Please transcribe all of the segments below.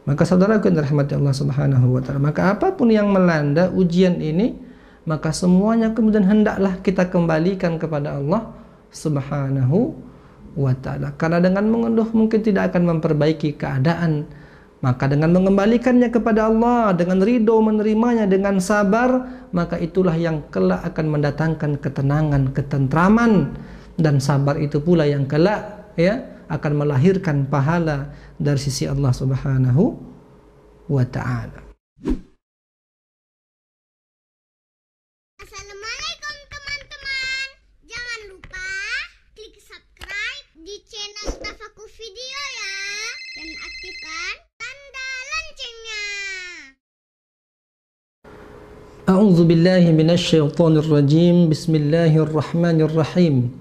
Maka saudaraku yang dirahmati Allah Subhanahu wa taala, maka apapun yang melanda ujian ini, maka semuanya kemudian hendaklah kita kembalikan kepada Allah Subhanahu wa taala. Karena dengan mengeluh mungkin tidak akan memperbaiki keadaan. Maka dengan mengembalikannya kepada Allah, dengan ridho menerimanya, dengan sabar, maka itulah yang kelak akan mendatangkan ketenangan, ketentraman, dan sabar itu pula yang kelak akan melahirkan pahala dari sisi Allah Subhanahu wa taala. Assalamualaikum teman-teman. Jangan lupa klik subscribe di channel Tafakur Video ya, dan aktifkan tanda loncengnya. A'udzu billahi minasyaitonir rajim. Bismillahirrahmanirrahim.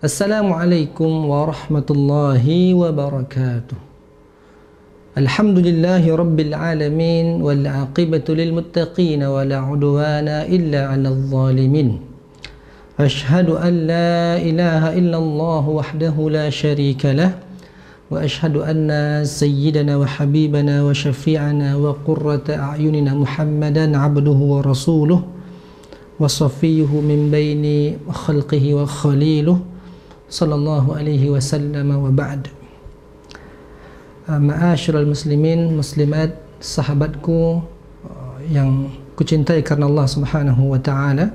Assalamualaikum warahmatullahi wabarakatuh. Alhamdulillahi rabbil alamin, wal aqibatu lil muttaqin, wa la udwana illa 'alal zalimin. Ashhadu an la ilaha illallah wahdahu la syarika lah, wa ashhadu anna sayyidana wa habibana wa syafi'ana wa qurrata a'yunina Muhammadan 'abduhu wa rasuluh wa safiyyuhu min baini khalqihi wa khaliluh sallallahu alaihi wasallam, wa ba'd. Ma'asyiral muslimin, muslimat, sahabatku yang kucintai karena Allah Subhanahu wa taala.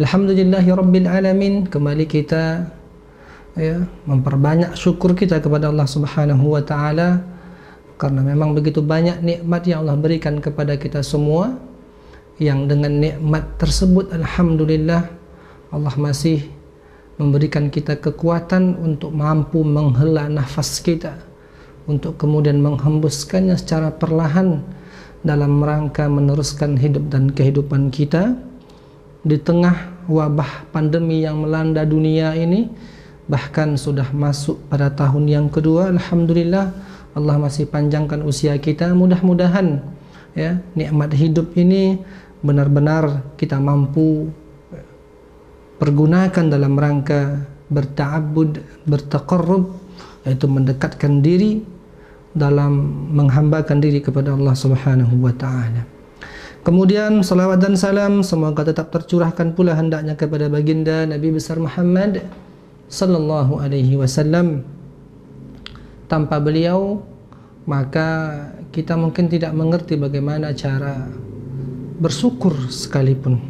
Alhamdulillahi rabbil alamin. Kembali kita memperbanyak syukur kita kepada Allah Subhanahu wa taala, karena memang begitu banyak nikmat yang Allah berikan kepada kita semua, yang dengan nikmat tersebut alhamdulillah Allah masih memberikan kita kekuatan untuk mampu menghela nafas kita, untuk kemudian menghembuskannya secara perlahan dalam rangka meneruskan hidup dan kehidupan kita di tengah wabah pandemi yang melanda dunia ini. Bahkan sudah masuk pada tahun yang kedua, alhamdulillah Allah masih panjangkan usia kita. Mudah-mudahan nikmat hidup ini benar-benar kita mampu pergunakan dalam rangka berta'abbud, bertaqarrub, yaitu mendekatkan diri dalam menghambakan diri kepada Allah Subhanahu wa taala. Kemudian salawat dan salam semoga tetap tercurahkan pula hendaknya kepada baginda Nabi besar Muhammad sallallahu alaihi wasallam. Tanpa beliau maka kita mungkin tidak mengerti bagaimana cara bersyukur sekalipun.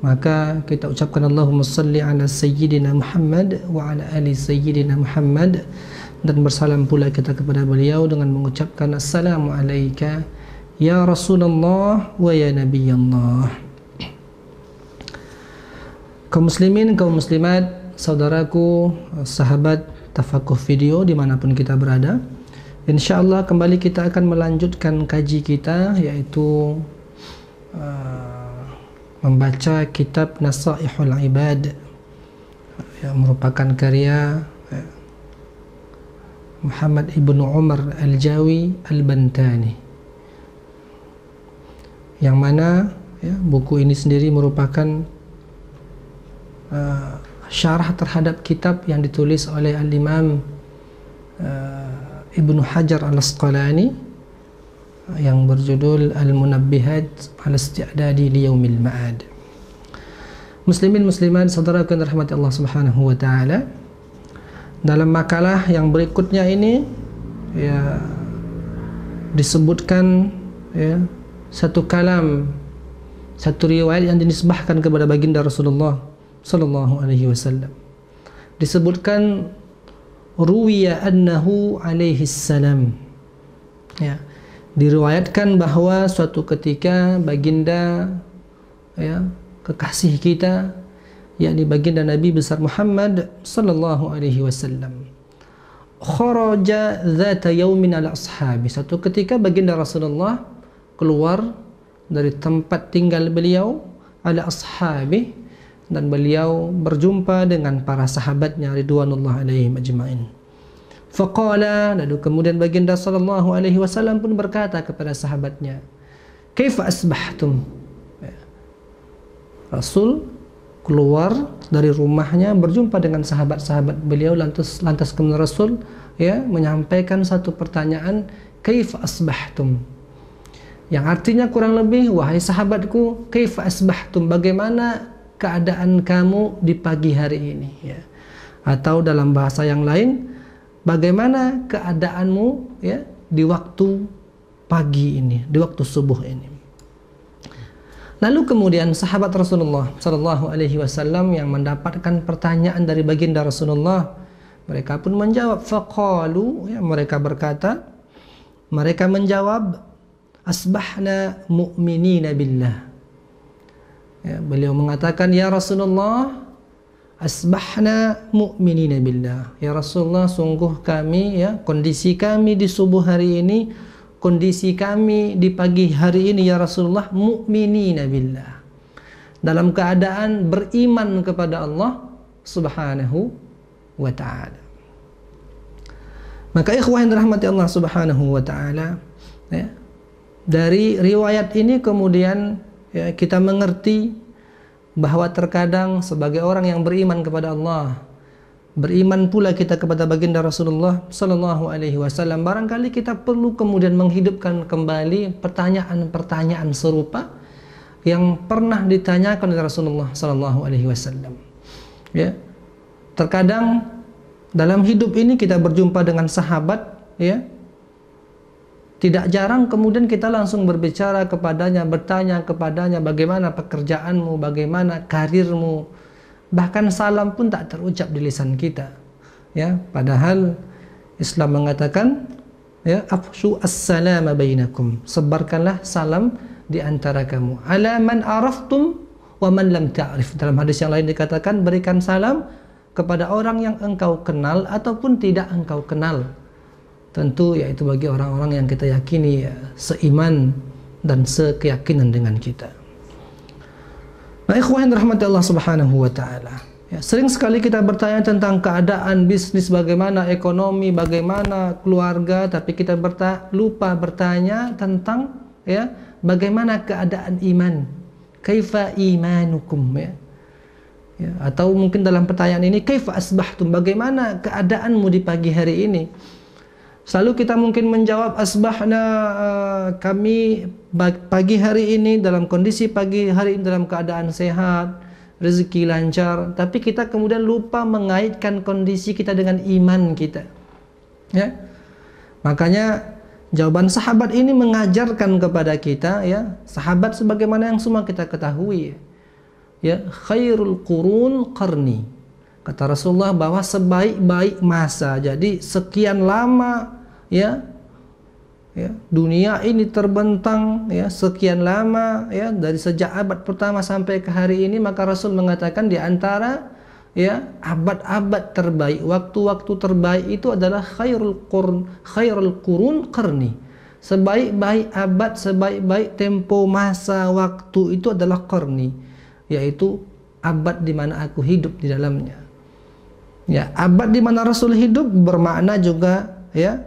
Maka kita ucapkan Allahumma salli ala sayyidina Muhammad wa ala ali sayyidina Muhammad, dan bersalam pula kita kepada beliau dengan mengucapkan assalamu alayka ya Rasulullah wa ya Nabiyallah. Kaum muslimin, kaum muslimat, saudaraku, sahabat Tafakur Video dimanapun kita berada, insyaallah kembali kita akan melanjutkan kaji kita, yaitu membaca kitab Nasaihul Ibad yang merupakan karya Muhammad ibnu Umar al-Jawi al-Bantani, yang mana buku ini sendiri merupakan syarah terhadap kitab yang ditulis oleh al-Imam Ibnu Hajar al-Asqalani yang berjudul Al-Munabbihat ala Isti'dadi li Yaumil Ma'ad. Muslimin muslimat, saudara yang dirahmati Allah Subhanahu wa taala, dalam makalah yang berikutnya ini disebutkan satu kalam, satu riwayat yang dinisbahkan kepada baginda Rasulullah sallallahu alaihi wasallam. Disebutkan ruwiya annahu alaihi salam, diriwayatkan bahwa suatu ketika baginda kekasih kita, yakni baginda Nabi besar Muhammad sallallahu alaihi wasallam, kharaja dzata yaumin ala ashabi. Suatu ketika baginda Rasulullah keluar dari tempat tinggal beliau, ala ashabi, dan beliau berjumpa dengan para sahabatnya ridwanullah alaihim ajma'in. Faqala, lalu kemudian baginda sallallahu alaihi wasallam pun berkata kepada sahabatnya, kaifa asbahtum? Rasul keluar dari rumahnya berjumpa dengan sahabat-sahabat beliau, lantas kemudian Rasul menyampaikan satu pertanyaan, kaifa asbahtum. Yang artinya kurang lebih, wahai sahabatku, kaifa asbahtum, bagaimana keadaan kamu di pagi hari ini, ya. Atau dalam bahasa yang lain, bagaimana keadaanmu, ya, di waktu pagi ini, di waktu subuh ini. Lalu kemudian sahabat Rasulullah sallallahu alaihi wasallam yang mendapatkan pertanyaan dari baginda Rasulullah, mereka pun menjawab, faqalu, ya, mereka berkata, mereka menjawab, asbahna mu'minina billah. Ya, beliau mengatakan, ya Rasulullah, asbahna mu'minina billah. Ya Rasulullah, sungguh kami, ya, kondisi kami di subuh hari ini, kondisi kami di pagi hari ini, ya Rasulullah, mu'minina billah, dalam keadaan beriman kepada Allah subhanahu wa ta'ala. Maka ikhwah yang dirahmati Allah subhanahu wa ta'ala, ya, dari riwayat ini kemudian, ya, kita mengerti bahwa terkadang sebagai orang yang beriman kepada Allah, beriman pula kita kepada baginda Rasulullah sallallahu alaihi wasallam, barangkali kita perlu kemudian menghidupkan kembali pertanyaan-pertanyaan serupa yang pernah ditanyakan oleh Rasulullah sallallahu alaihi wasallam. Ya. Terkadang dalam hidup ini kita berjumpa dengan sahabat, ya. Tidak jarang kemudian kita langsung berbicara kepadanya, bertanya kepadanya, bagaimana pekerjaanmu, bagaimana karirmu. Bahkan salam pun tak terucap di lisan kita. Ya, padahal Islam mengatakan, ya, afshu as-salama bainakum. Sebarkanlah salam di antara kamu. Ala man araftum wa man lam ta'rif. Dalam hadis yang lain dikatakan, berikan salam kepada orang yang engkau kenal ataupun tidak engkau kenal. Tentu yaitu bagi orang-orang yang kita yakini, ya, seiman dan sekeyakinan dengan kita. Nah, ikhwah yang dirahmati Allah subhanahu wa ta'ala, ya, sering sekali kita bertanya tentang keadaan bisnis, bagaimana ekonomi, bagaimana keluarga, tapi kita lupa bertanya tentang, ya, bagaimana keadaan iman, kaifa imanukum, ya. Ya, atau mungkin dalam pertanyaan ini, kaifa asbahtum, bagaimana keadaanmu di pagi hari ini. Selalu kita mungkin menjawab, asbahna, kami pagi hari ini dalam kondisi pagi hari ini dalam keadaan sehat, rezeki lancar, tapi kita kemudian lupa mengaitkan kondisi kita dengan iman kita. Ya. Makanya jawaban sahabat ini mengajarkan kepada kita, ya, sahabat sebagaimana yang semua kita ketahui, ya, khairul qurun qarni. Kata Rasulullah bahwa sebaik-baik masa, jadi sekian lama, ya, dunia ini terbentang, ya, sekian lama, ya, dari sejak abad pertama sampai ke hari ini, maka Rasul mengatakan di antara, ya, abad-abad terbaik, waktu-waktu terbaik itu adalah khairul qurun qarni. Sebaik-baik abad, sebaik-baik tempo masa waktu itu adalah qarni, yaitu abad di mana aku hidup di dalamnya. Ya, abad di mana Rasul hidup bermakna juga, ya,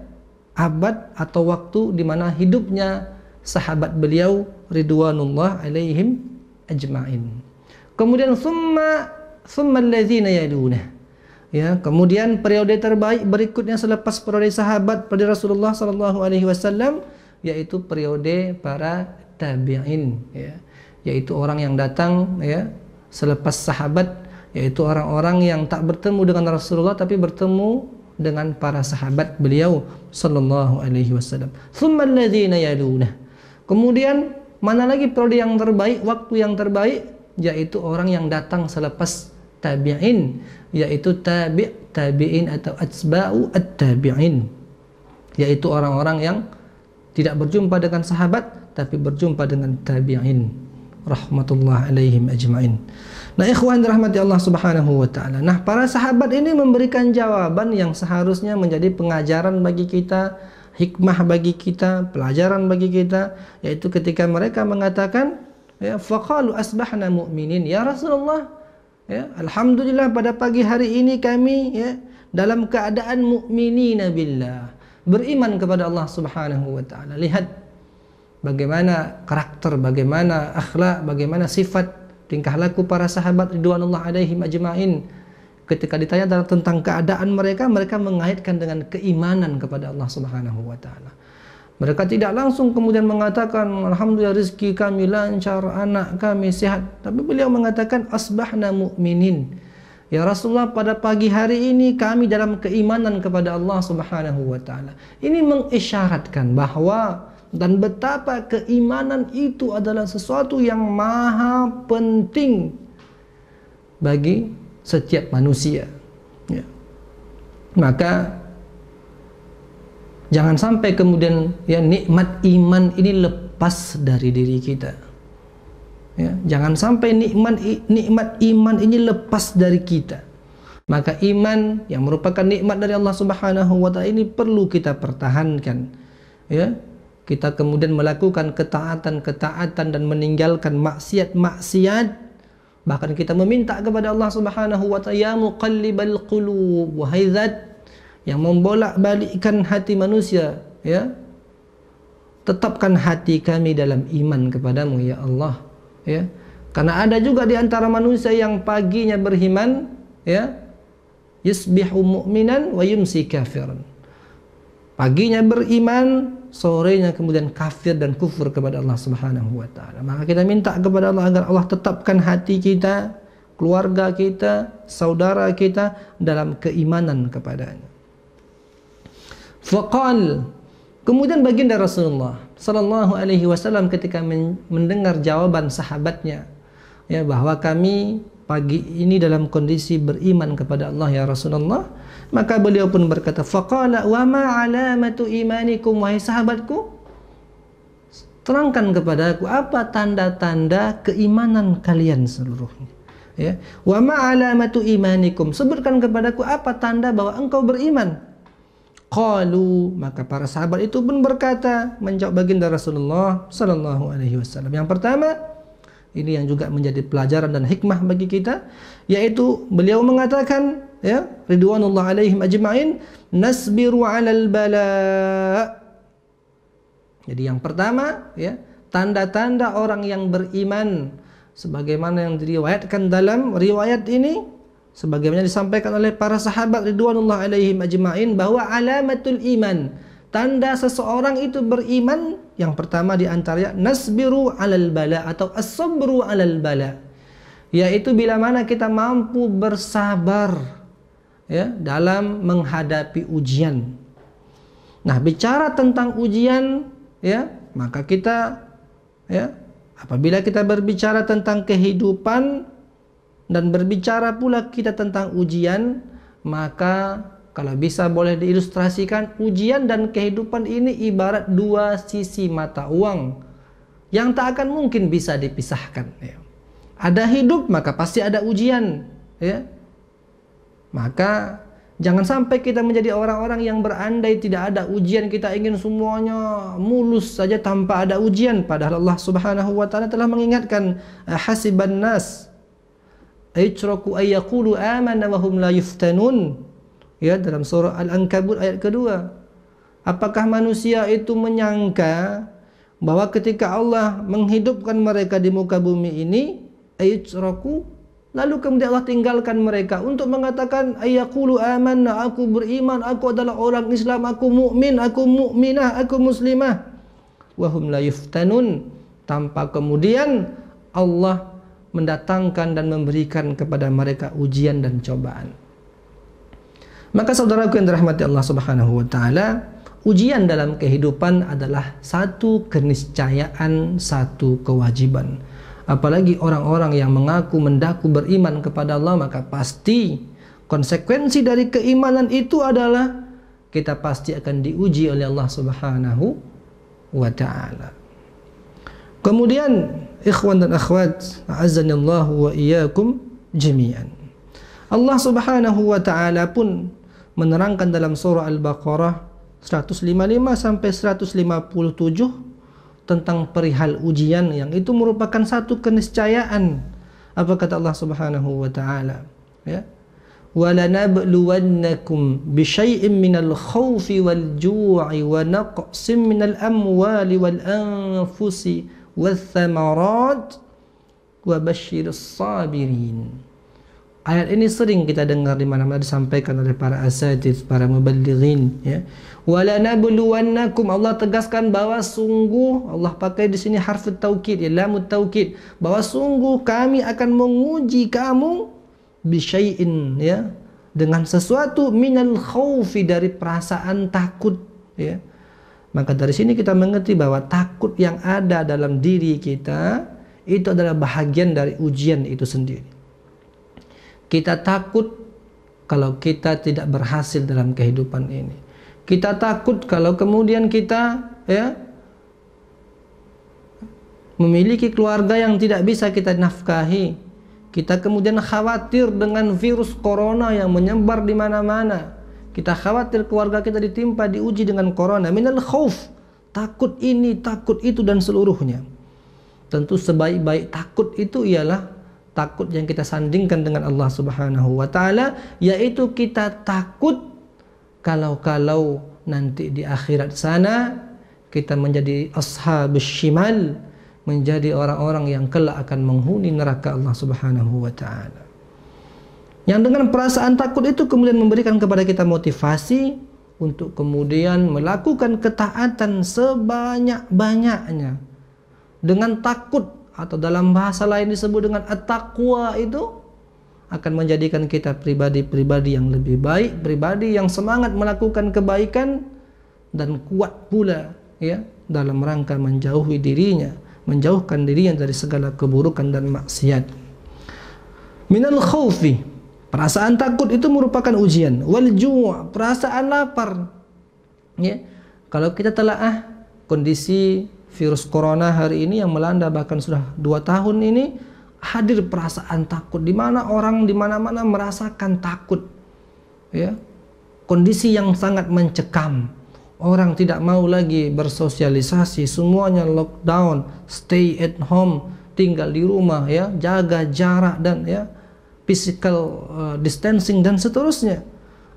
abad atau waktu di mana hidupnya sahabat beliau ridwanullah alaihim ajma'in. Kemudian summa alladzina yalunah. Ya, kemudian periode terbaik berikutnya selepas periode sahabat pada Rasulullah sallallahu alaihi wasallam, yaitu periode para tabi'in, ya, yaitu orang yang datang, ya, selepas sahabat, yaitu orang-orang yang tak bertemu dengan Rasulullah tapi bertemu dengan para sahabat beliau sallallahu alaihi wasallam. Tsumma alladzina yalunah. Kemudian mana lagi periode yang terbaik, waktu yang terbaik, yaitu orang yang datang selepas tabi'in, yaitu tabi'in atau atsba'u at-tabi'in, yaitu orang-orang yang tidak berjumpa dengan sahabat tapi berjumpa dengan tabi'in rahmatullah alaihim ajma'in. Nah, ikhwan dirahmati Allah subhanahu wa ta'ala, nah, para sahabat ini memberikan jawaban yang seharusnya menjadi pengajaran bagi kita, hikmah bagi kita, pelajaran bagi kita, yaitu ketika mereka mengatakan, ya, faqalu asbahna mu'minin, ya Rasulullah, ya, alhamdulillah pada pagi hari ini kami, ya, dalam keadaan mu'minina billah, beriman kepada Allah subhanahu wa ta'ala. Lihat bagaimana karakter, bagaimana akhlak, bagaimana sifat tingkah laku para sahabat ridwanullah alaihim ajma'in. Ketika ditanya tentang keadaan mereka, mereka mengaitkan dengan keimanan kepada Allah subhanahu wa ta'ala. Mereka tidak langsung kemudian mengatakan alhamdulillah rezeki kami lancar, anak kami sehat, tapi beliau mengatakan asbahna mu'minin. Ya Rasulullah, pada pagi hari ini kami dalam keimanan kepada Allah Subhanahu wa taala. Ini mengisyaratkan bahwa dan betapa keimanan itu adalah sesuatu yang maha penting bagi setiap manusia. Ya. Maka jangan sampai kemudian ya nikmat iman ini lepas dari diri kita. Ya, jangan sampai nikmat iman ini lepas dari kita. Maka iman yang merupakan nikmat dari Allah Subhanahu wa taala ini perlu kita pertahankan. Ya. Kita kemudian melakukan ketaatan-ketaatan dan meninggalkan maksiat-maksiat. Bahkan kita meminta kepada Allah Subhanahu wa taala, ya muqallibal qulub, wahai zat yang membolak-balikkan hati manusia, ya, tetapkan hati kami dalam iman kepadamu ya Allah. Ya, karena ada juga di antara manusia yang paginya beriman, ya, yusbihu mu'minan wa yumsi kafiran. Paginya beriman, sorenya kemudian kafir dan kufur kepada Allah Subhanahu wa taala. Maka kita minta kepada Allah agar Allah tetapkan hati kita, keluarga kita, saudara kita dalam keimanan kepadanya. Faqal, kemudian baginda Rasulullah sallallahu alaihi wasallam ketika mendengar jawaban sahabatnya, ya, bahwa kami pagi ini dalam kondisi beriman kepada Allah ya Rasulullah, maka beliau pun berkata, faqala wa ma alamatu imanikum, wahai sahabatku, terangkan kepada aku apa tanda-tanda keimanan kalian seluruhnya. Ya, wa ma alamatu imanikum, sebutkan kepadaku apa tanda bahwa engkau beriman. Qalu, maka para sahabat itu pun berkata, menjawab baginda Rasulullah sallallahu alaihi wasallam. Yang pertama, ini yang juga menjadi pelajaran dan hikmah bagi kita, yaitu beliau mengatakan, ya, ridwanullah alaihim ajma'in, nasbiru 'alal bala. Jadi yang pertama, ya, tanda-tanda orang yang beriman sebagaimana yang diriwayatkan dalam riwayat ini, sebagaimana disampaikan oleh para sahabat ridwanullah alaihim ajma'in, bahwa alamatul iman, tanda seseorang itu beriman, yang pertama di antaranya nasbiru 'alal bala atau as-sabru 'alal bala, yaitu bila mana kita mampu bersabar, ya, dalam menghadapi ujian. Nah, bicara tentang ujian, ya, maka kita, ya, apabila kita berbicara tentang kehidupan dan berbicara pula kita tentang ujian, maka kalau bisa boleh diilustrasikan, ujian dan kehidupan ini ibarat dua sisi mata uang yang tak akan mungkin bisa dipisahkan. Ya. Ada hidup maka pasti ada ujian. Ya. Maka jangan sampai kita menjadi orang-orang yang berandai tidak ada ujian, kita ingin semuanya mulus saja tanpa ada ujian. Padahal Allah Subhanahu wa taala telah mengingatkan, hasiban nas aytraku ayyaqulu amanna wa hum la yuftanun, ya, dalam surah Al-Ankabut ayat kedua. Apakah manusia itu menyangka bahwa ketika Allah menghidupkan mereka di muka bumi ini, aytraku, lalu kemudian Allah tinggalkan mereka untuk mengatakan ayyaqulu amanna, aku beriman, aku adalah orang Islam, aku mukmin, aku mukminah, aku muslimah, wa hum la yuftanun, tanpa kemudian Allah mendatangkan dan memberikan kepada mereka ujian dan cobaan. Maka saudaraku yang dirahmati Allah Subhanahu wa taala, ujian dalam kehidupan adalah satu keniscayaan, satu kewajiban. Apalagi orang-orang yang mengaku mendaku beriman kepada Allah, maka pasti konsekuensi dari keimanan itu adalah kita pasti akan diuji oleh Allah Subhanahu wa taala. Kemudian ikhwan dan akhwat, a'azzanallahu wa iyyakum jami'an, Allah Subhanahu wa taala pun menerangkan dalam surah Al-Baqarah 155 sampai 157 tentang perihal ujian yang itu merupakan satu keniscayaan. Apa kata Allah Subhanahu wa taala? Ya. وَلَنَبْلُوَنَّكُمْ بِشَيْءٍ مِّنَ الْخَوْفِ وَالْجُوعِ وَنَقْصٍ مِّنَ الْأَمْوَالِ وَالْأَنفُسِ وَالثَّمَرَاتِ وَبَشِّرِ الصَّابِرِينَ. Ayat ini sering kita dengar di mana-mana disampaikan oleh para asatidz, para muballighin, ya. Wala nabluwannakum, Allah tegaskan bahwa sungguh, Allah pakai di sini harf taukid, ya, lamut taukid, bahwa sungguh kami akan menguji kamu bisyai'in, ya, dengan sesuatu minal khaufi, dari perasaan takut, ya. Maka dari sini kita mengerti bahwa takut yang ada dalam diri kita itu adalah bahagian dari ujian itu sendiri. Kita takut kalau kita tidak berhasil dalam kehidupan ini. Kita takut kalau kemudian kita, ya, memiliki keluarga yang tidak bisa kita nafkahi. Kita kemudian khawatir dengan virus corona yang menyebar di mana-mana. Kita khawatir keluarga kita ditimpa, diuji dengan corona. Minal khauf, takut ini, takut itu, dan seluruhnya. Tentu sebaik-baik takut itu ialah takut yang kita sandingkan dengan Allah Subhanahu wa taala, yaitu kita takut kalau nanti di akhirat sana kita menjadi ashabus shimal, menjadi orang-orang yang kelak akan menghuni neraka Allah Subhanahu wa taala. Yang dengan perasaan takut itu kemudian memberikan kepada kita motivasi untuk kemudian melakukan ketaatan sebanyak-banyaknya. Dengan takut, atau dalam bahasa lain disebut dengan at-taqwa, itu akan menjadikan kita pribadi-pribadi yang lebih baik, pribadi yang semangat melakukan kebaikan dan kuat pula, ya, dalam rangka menjauhi dirinya, menjauhkan dirinya dari segala keburukan dan maksiat. Minal khaufi, perasaan takut itu merupakan ujian. Wal ju', perasaan lapar, ya. Kalau kita telaah kondisi virus corona hari ini yang melanda bahkan sudah 2 tahun ini, hadir perasaan takut di mana orang di mana-mana merasakan takut, ya. Kondisi yang sangat mencekam. Orang tidak mau lagi bersosialisasi, semuanya lockdown, stay at home, tinggal di rumah, ya, jaga jarak dan, ya, physical distancing dan seterusnya.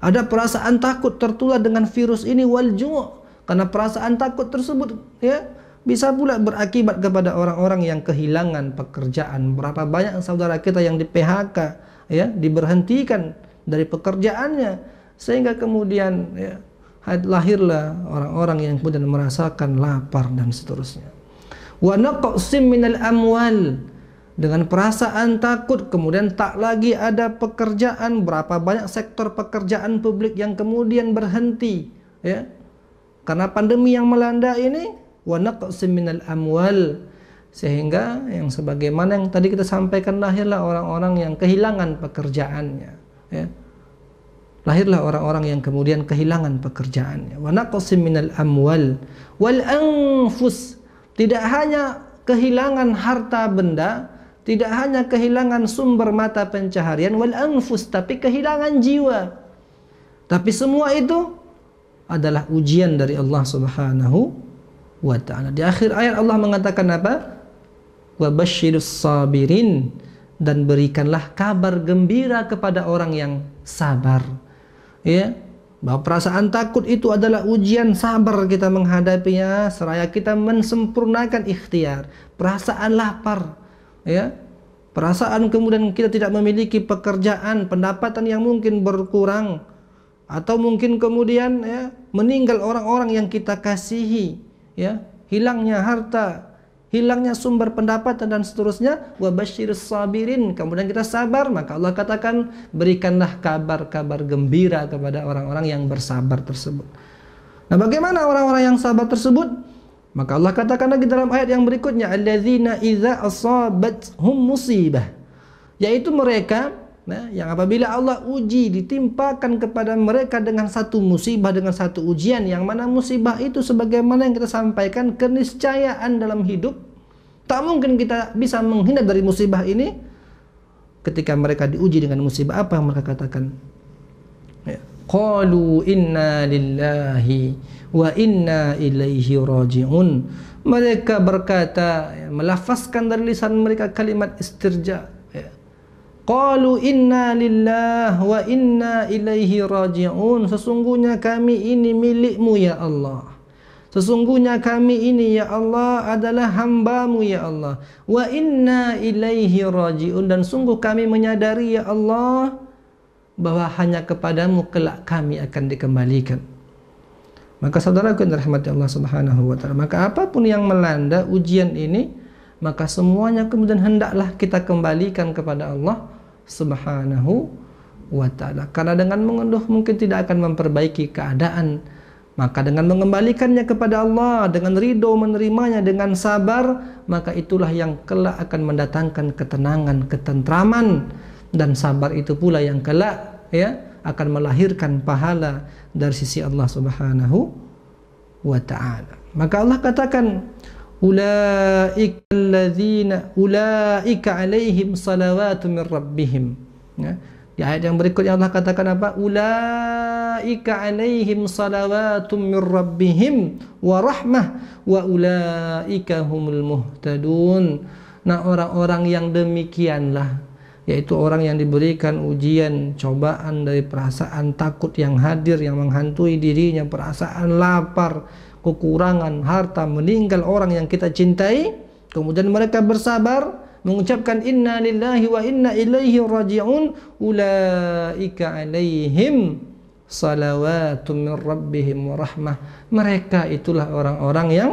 Ada perasaan takut tertular dengan virus ini, wal ju', karena perasaan takut tersebut, ya, bisa pula berakibat kepada orang-orang yang kehilangan pekerjaan. Berapa banyak saudara kita yang di PHK, ya, diberhentikan dari pekerjaannya, sehingga kemudian, ya, lahirlah orang-orang yang kemudian merasakan lapar dan seterusnya. Wa naqsim minal amwal, dengan perasaan takut kemudian tak lagi ada pekerjaan. Berapa banyak sektor pekerjaan publik yang kemudian berhenti, ya, karena pandemi yang melanda ini. Wa naqsim minal amwal, sehingga yang sebagaimana yang tadi kita sampaikan, lahirlah orang-orang yang kehilangan pekerjaannya, ya. Lahirlah orang-orang yang kemudian kehilangan pekerjaannya. Wa naqsim minal amwal wal anfus, tidak hanya kehilangan harta benda, tidak hanya kehilangan sumber mata pencaharian, wal anfus, tapi kehilangan jiwa. Tapi semua itu adalah ujian dari Allah Subhanahu wa ta'ala. Di akhir ayat Allah mengatakan apa? Wa basyirus sabirin, dan berikanlah kabar gembira kepada orang yang sabar, ya, bahwa perasaan takut itu adalah ujian, sabar kita menghadapinya seraya kita mensempurnakan ikhtiar. Perasaan lapar, ya, perasaan kemudian kita tidak memiliki pekerjaan, pendapatan yang mungkin berkurang, atau mungkin kemudian, ya, meninggal orang-orang yang kita kasihi, ya, hilangnya harta, hilangnya sumber pendapatan dan seterusnya. Wa basyirus sabirin, kemudian kita sabar, maka Allah katakan berikanlah kabar-kabar gembira kepada orang-orang yang bersabar tersebut. Nah, bagaimana orang-orang yang sabar tersebut? Maka Allah katakan lagi dalam ayat yang berikutnya, alladzina idza asabathum musibah, yaitu mereka, nah, yang apabila Allah uji, ditimpakan kepada mereka dengan satu musibah, dengan satu ujian, yang mana musibah itu sebagaimana yang kita sampaikan keniscayaan dalam hidup. Tak mungkin kita bisa menghindar dari musibah ini. Ketika mereka diuji dengan musibah, apa yang mereka katakan? Ya. Qalu inna lillahi wa inna ilaihi raji'un. Mereka berkata, ya, melafazkan dari lisan mereka kalimat istirja, qalu inna lillah wa inna ilaihi raji'un, sesungguhnya kami ini milikmu ya Allah, Sesungguhnya kami ini ya Allah adalah hamba-Mu ya Allah. Wa inna ilaihi raji'un, dan sungguh kami menyadari ya Allah bahwa hanya kepadamu kelak kami akan dikembalikan. Maka saudaraku yang dirahmati Allah Subhanahu wa taala, maka apapun yang melanda ujian ini, maka semuanya kemudian hendaklah kita kembalikan kepada Allah Subhanahu wa taala. Karena dengan mengeluh mungkin tidak akan memperbaiki keadaan, maka dengan mengembalikannya kepada Allah, dengan ridho menerimanya, dengan sabar, maka itulah yang kelak akan mendatangkan ketenangan, ketentraman, dan sabar itu pula yang kelak akan melahirkan pahala dari sisi Allah Subhanahu wa taala. Maka Allah katakan, ulaika alaihim salawatu min rabbihim. Di ayat yang berikutnya Allah katakan apa? Ulaika alaihim salawatu min rabbihim wa rahmah wa ulaika humul muhtadun. Nah, orang-orang yang demikianlah, yaitu orang yang diberikan ujian, cobaan dari perasaan takut yang hadir, yang menghantui dirinya, perasaan lapar, kekurangan harta, meninggal orang yang kita cintai, kemudian mereka bersabar, mengucapkan inna lillahi wa inna ilaihi raji'un, ulaika alaihim salawatu min rabbihim wa rahmah. Mereka itulah orang-orang yang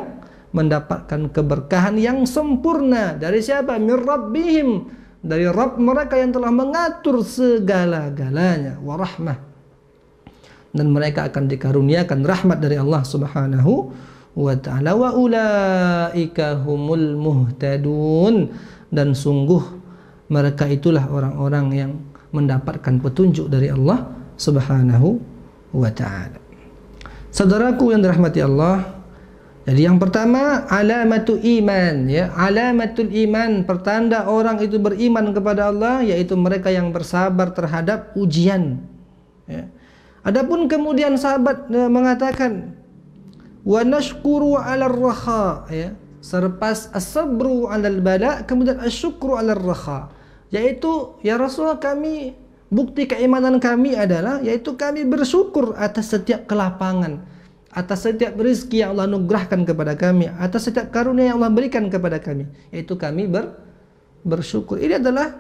mendapatkan keberkahan yang sempurna dari siapa? Min rabbihim, dari Rabb mereka yang telah mengatur segala-galanya, wa rahmah, dan mereka akan dikaruniakan rahmat dari Allah Subhanahu wa taala. Wa ulaika humul muhtadun, dan sungguh mereka itulah orang-orang yang mendapatkan petunjuk dari Allah Subhanahu wa taala. Saudaraku yang dirahmati Allah, jadi yang pertama alamatul iman, ya, alamatul iman, pertanda orang itu beriman kepada Allah, yaitu mereka yang bersabar terhadap ujian, ya. Adapun kemudian sahabat mengatakan wa nashkuru 'alal raha, ya, selepas as-sabru 'alal bala, kemudian asyukru 'alal raha, yaitu ya Rasulullah, kami bukti keimanan kami adalah yaitu kami bersyukur atas setiap kelapangan, atas setiap rezeki yang Allah anugerahkan kepada kami, atas setiap karunia yang Allah berikan kepada kami, yaitu kami bersyukur. Ini adalah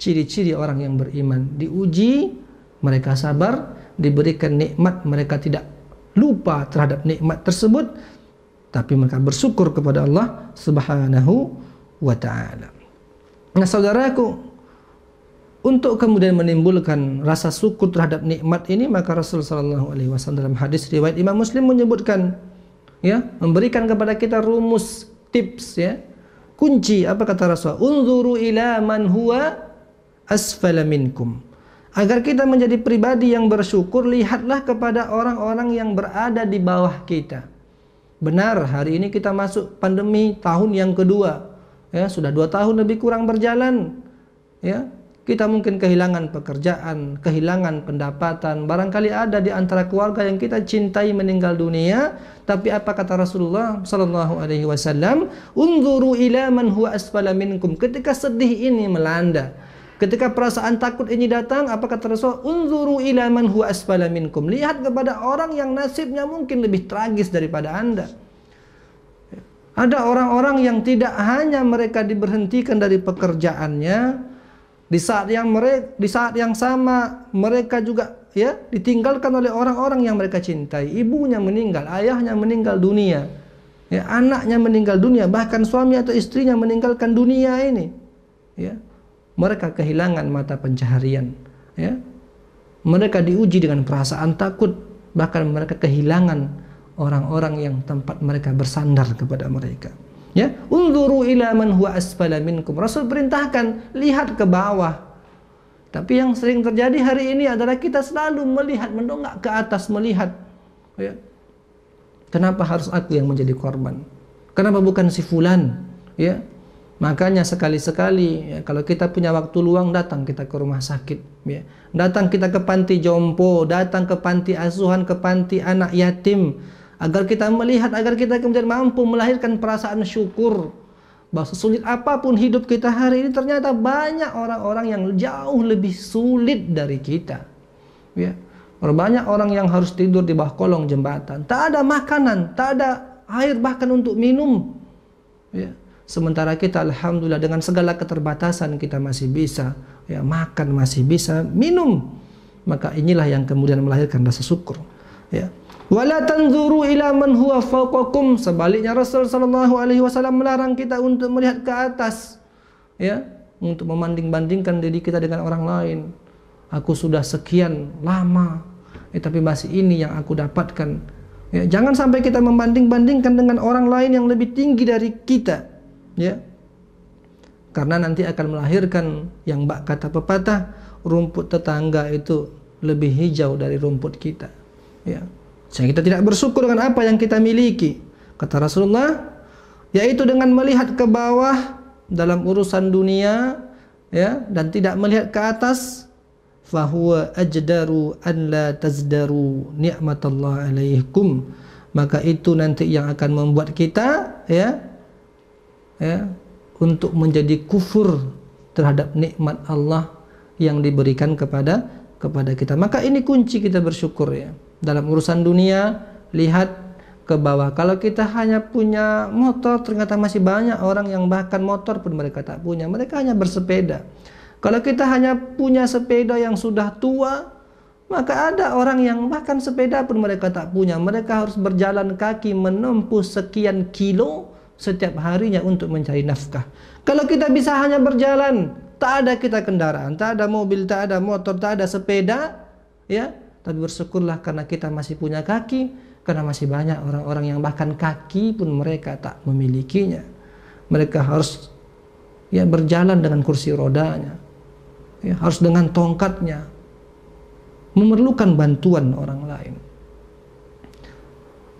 ciri-ciri orang yang beriman. Diuji, mereka sabar, diberikan nikmat, mereka tidak lupa terhadap nikmat tersebut, tapi mereka bersyukur kepada Allah Subhanahu wa ta'ala. Nah saudaraku, untuk kemudian menimbulkan rasa syukur terhadap nikmat ini, maka Rasulullah SAW dalam hadis riwayat Imam Muslim menyebutkan, ya, memberikan kepada kita rumus, tips, ya, kunci. Apa kata Rasul? Unzuru ila man huwa asfala minkum. Agar kita menjadi pribadi yang bersyukur, lihatlah kepada orang-orang yang berada di bawah kita. Benar, hari ini kita masuk pandemi tahun yang kedua, ya, sudah 2 tahun lebih kurang berjalan, ya. Kita mungkin kehilangan pekerjaan, kehilangan pendapatan, barangkali ada di antara keluarga yang kita cintai meninggal dunia. Tapi apa kata Rasulullah sallallahu alaihi wasallam? Unzuru ila man huwa asfala minkum. Ketika sedih ini melanda, ketika perasaan takut ini datang, apa kata Rasul? Unzuru ila man huwa asfala minkum. Lihat kepada orang yang nasibnya mungkin lebih tragis daripada Anda. Ada orang-orang yang tidak hanya mereka diberhentikan dari pekerjaannya, di saat yang sama mereka juga, ya, ditinggalkan oleh orang-orang yang mereka cintai. Ibunya meninggal, ayahnya meninggal dunia, ya, anaknya meninggal dunia, bahkan suami atau istrinya meninggalkan dunia ini, ya. Mereka kehilangan mata pencaharian, ya. Mereka diuji dengan perasaan takut, bahkan mereka kehilangan orang-orang yang tempat mereka bersandar kepada mereka. Ya, unzuru ila man huwa asfala minkum. Rasul perintahkan lihat ke bawah. Tapi yang sering terjadi hari ini adalah kita selalu melihat, mendongak ke atas melihat, ya. Kenapa harus aku yang menjadi korban? Kenapa bukan si fulan? Ya. Makanya sekali-sekali, ya, kalau kita punya waktu luang, datang kita ke rumah sakit, ya. Datang kita ke panti jompo, datang ke panti asuhan, ke panti anak yatim, agar kita melihat, agar kita kemudian mampu melahirkan perasaan syukur bahwa sesulit apapun hidup kita hari ini, ternyata banyak orang-orang yang jauh lebih sulit dari kita, ya. Banyak orang yang harus tidur di bawah kolong jembatan, tak ada makanan, tak ada air bahkan untuk minum. Ya. Sementara kita alhamdulillah dengan segala keterbatasan kita masih bisa ya makan, masih bisa minum. Maka inilah yang kemudian melahirkan rasa syukur. Ya. Wala tanzuru ila man huwa fawqakum. Sebaliknya Rasul sallallahu alaihi wasallam melarang kita untuk melihat ke atas. Ya, untuk membanding-bandingkan diri kita dengan orang lain. Aku sudah sekian lama, tapi masih ini yang aku dapatkan. Ya, jangan sampai kita membanding-bandingkan dengan orang lain yang lebih tinggi dari kita. Ya, karena nanti akan melahirkan yang kata pepatah, rumput tetangga itu lebih hijau dari rumput kita. Ya, sehingga kita tidak bersyukur dengan apa yang kita miliki. Kata Rasulullah, yaitu dengan melihat ke bawah dalam urusan dunia, ya, dan tidak melihat ke atas, fahuwa ajdaru an la tazdaru ni'matallah alaikum. Maka itu nanti yang akan membuat kita untuk menjadi kufur terhadap nikmat Allah yang diberikan kepada kita. Maka ini kunci kita bersyukur ya. Dalam urusan dunia, lihat ke bawah. Kalau kita hanya punya motor, ternyata masih banyak orang yang bahkan motor pun mereka tak punya. Mereka hanya bersepeda. Kalau kita hanya punya sepeda yang sudah tua, maka ada orang yang bahkan sepeda pun mereka tak punya. Mereka harus berjalan kaki menempuh sekian kilo setiap harinya untuk mencari nafkah. Kalau kita bisa hanya berjalan, tak ada kita kendaraan, tak ada mobil, tak ada motor, tak ada sepeda, ya, tapi bersyukurlah karena kita masih punya kaki, karena masih banyak orang-orang yang bahkan kaki pun mereka tak memilikinya. Mereka harus ya berjalan dengan kursi rodanya, ya, harus dengan tongkatnya, memerlukan bantuan orang lain.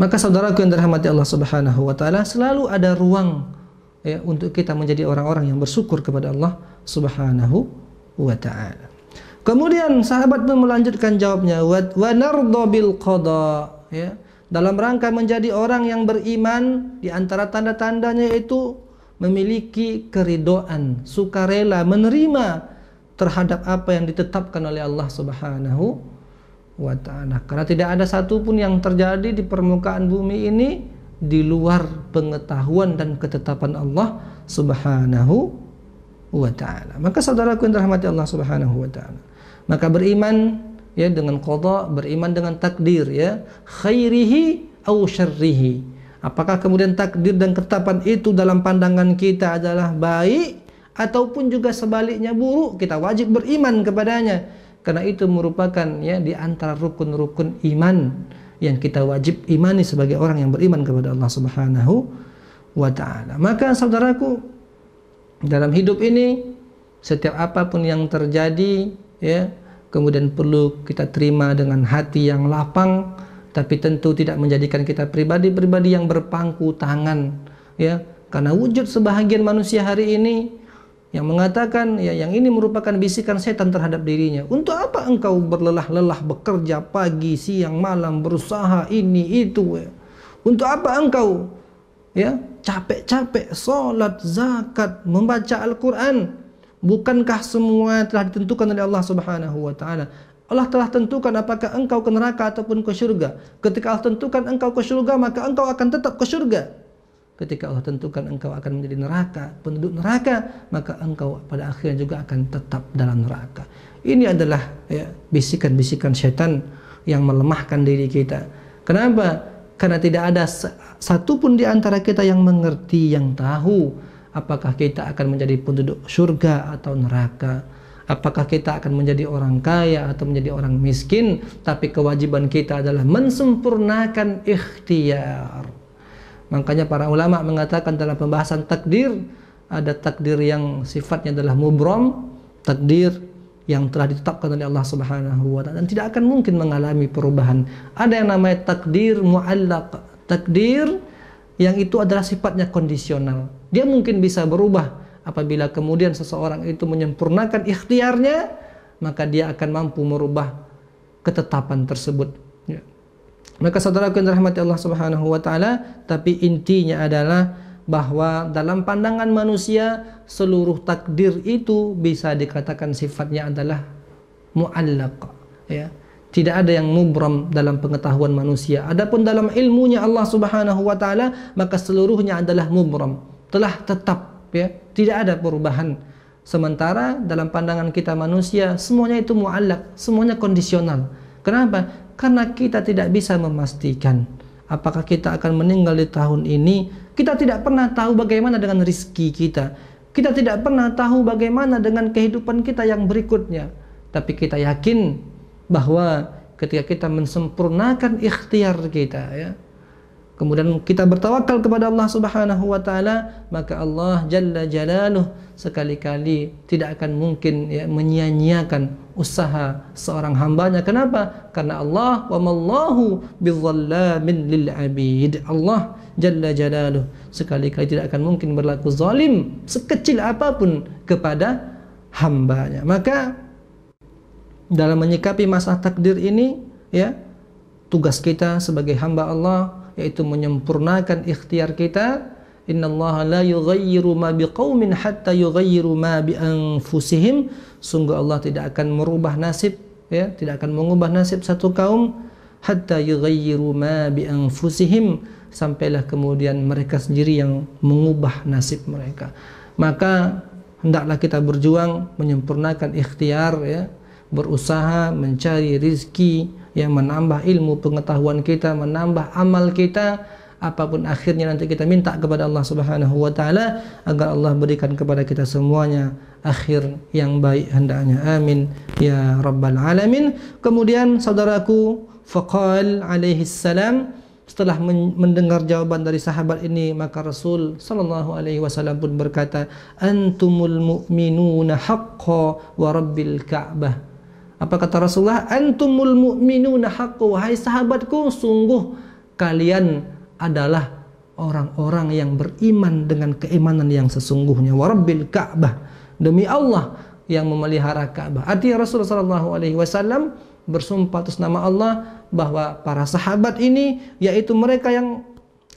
Maka saudaraku yang dirahmati Allah Subhanahu wa taala, selalu ada ruang ya untuk kita menjadi orang-orang yang bersyukur kepada Allah Subhanahu wa taala. Kemudian sahabat pun melanjutkan jawabnya, wa nardha bil qada, ya. Dalam rangka menjadi orang yang beriman, di antara tanda-tandanya itu memiliki keridhaan, sukarela, menerima terhadap apa yang ditetapkan oleh Allah Subhanahu wa ta'ala. Karena tidak ada satupun yang terjadi di permukaan bumi ini di luar pengetahuan dan ketetapan Allah Subhanahu wa ta'ala. Maka saudaraku yang dirahmati Allah Subhanahu wa ta'ala, maka beriman ya dengan qada, beriman dengan takdir ya, khairihi au syarrihi. Apakah kemudian takdir dan ketetapan itu dalam pandangan kita adalah baik ataupun juga sebaliknya buruk, kita wajib beriman kepadanya. Karena itu merupakan ya di antara rukun-rukun iman yang kita wajib imani sebagai orang yang beriman kepada Allah Subhanahu wa ta'ala. Maka saudaraku, dalam hidup ini setiap apapun yang terjadi ya, kemudian perlu kita terima dengan hati yang lapang, tapi tentu tidak menjadikan kita pribadi-pribadi yang berpangku tangan ya. Karena wujud sebahagian manusia hari ini yang mengatakan ya yang ini merupakan bisikan setan terhadap dirinya. Untuk apa engkau berlelah-lelah bekerja pagi, siang, malam, berusaha ini itu ya? Untuk apa engkau ya capek-capek salat, zakat, membaca Al-Qur'an? Bukankah semua telah ditentukan oleh Allah Subhanahu wa taala? Allah telah tentukan apakah engkau ke neraka ataupun ke surga. Ketika Allah tentukan engkau ke surga, maka engkau akan tetap ke surga. Ketika Allah tentukan engkau akan menjadi neraka, penduduk neraka, maka engkau pada akhirnya juga akan tetap dalam neraka. Ini adalah ya, bisikan-bisikan setan yang melemahkan diri kita. Kenapa? Karena tidak ada satupun di antara kita yang mengerti, yang tahu apakah kita akan menjadi penduduk surga atau neraka. Apakah kita akan menjadi orang kaya atau menjadi orang miskin. Tapi kewajiban kita adalah mensempurnakan ikhtiar. Makanya para ulama mengatakan dalam pembahasan takdir, ada takdir yang sifatnya adalah mubram, takdir yang telah ditetapkan oleh Allah Subhanahu wa taala dan tidak akan mungkin mengalami perubahan. Ada yang namanya takdir muallaq, takdir yang itu adalah sifatnya kondisional. Dia mungkin bisa berubah apabila kemudian seseorang itu menyempurnakan ikhtiarnya, maka dia akan mampu merubah ketetapan tersebut. Ya. Maka saudaraku yang dirahmati Allah Subhanahu wa taala, tapi intinya adalah bahwa dalam pandangan manusia seluruh takdir itu bisa dikatakan sifatnya adalah muallaq, ya. Tidak ada yang mubram dalam pengetahuan manusia. Adapun dalam ilmunya Allah Subhanahu wa taala, maka seluruhnya adalah mubram, telah tetap, ya, tidak ada perubahan. Sementara dalam pandangan kita manusia, semuanya itu muallaq, semuanya kondisional. Kenapa? Karena kita tidak bisa memastikan apakah kita akan meninggal di tahun ini. Kita tidak pernah tahu bagaimana dengan rizki kita. Kita tidak pernah tahu bagaimana dengan kehidupan kita yang berikutnya. Tapi kita yakin bahwa ketika kita mensempurnakan ikhtiar kita, ya, kemudian kita bertawakal kepada Allah Subhanahu wa taala, maka Allah Jalla Jalaluh sekali-kali tidak akan mungkin, ya, menyia-nyiakan usaha seorang hambanya. Kenapa? Karena Allah wa mallahu bizzallamin lil abid. Allah Jalla Jalaluh sekali-kali tidak akan mungkin berlaku zalim sekecil apapun kepada hambanya. Maka dalam menyikapi masalah takdir ini, ya, tugas kita sebagai hamba Allah yaitu menyempurnakan ikhtiar kita. Innallaha la yughayyiru ma biqaumin hatta yughayyiru ma bi anfusihim. Sungguh Allah tidak akan merubah nasib, ya, tidak akan mengubah nasib satu kaum hatta yughayyiru ma bi anfusihim, sampailah kemudian mereka sendiri yang mengubah nasib mereka. Maka hendaklah kita berjuang menyempurnakan ikhtiar, ya, berusaha mencari rizki yang menambah ilmu pengetahuan kita, menambah amal kita. Apapun akhirnya nanti kita minta kepada Allah Subhanahu wa taala agar Allah berikan kepada kita semuanya akhir yang baik hendaknya. Amin ya rabbal alamin. Kemudian saudaraku, faqal alaihi salam, setelah mendengar jawaban dari sahabat ini, maka Rasul sallallahu alaihi wasallam pun berkata, antumul mu'minuna haqqan wa rabbil ka'bah. Apa kata Rasulullah? Antumul mu'minuna haqqan, wahai sahabatku, sungguh kalian adalah orang-orang yang beriman dengan keimanan yang sesungguhnya. Wa rabbil ka'bah, demi Allah yang memelihara Ka'bah. Artinya Rasulullah SAW bersumpah atas nama Allah bahwa para sahabat ini, yaitu mereka yang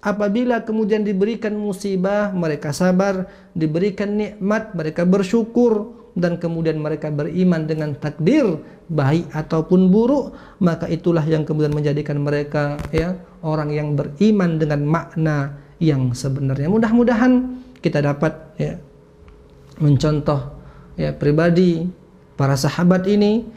apabila kemudian diberikan musibah mereka sabar, diberikan nikmat mereka bersyukur, dan kemudian mereka beriman dengan takdir baik ataupun buruk, maka itulah yang kemudian menjadikan mereka, ya, orang yang beriman dengan makna yang sebenarnya. Mudah-mudahan kita dapat, ya, mencontoh, ya, pribadi para sahabat ini,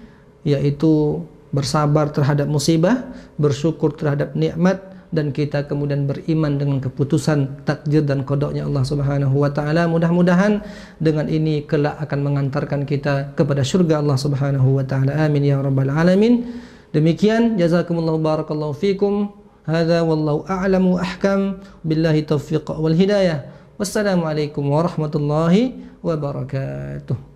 yaitu bersabar terhadap musibah, bersyukur terhadap nikmat, dan kita kemudian beriman dengan keputusan takdir dan qadanya Allah Subhanahu wa taala. Mudah-mudahan dengan ini kelak akan mengantarkan kita kepada surga Allah Subhanahu wa taala. Amin ya rabbal alamin. Demikian, jazakumullahu barakallahu fikum. Hadza wallahu a'lamu ahkam. Billahi taufiq wal hidayah. Wassalamualaikum warahmatullahi wabarakatuh.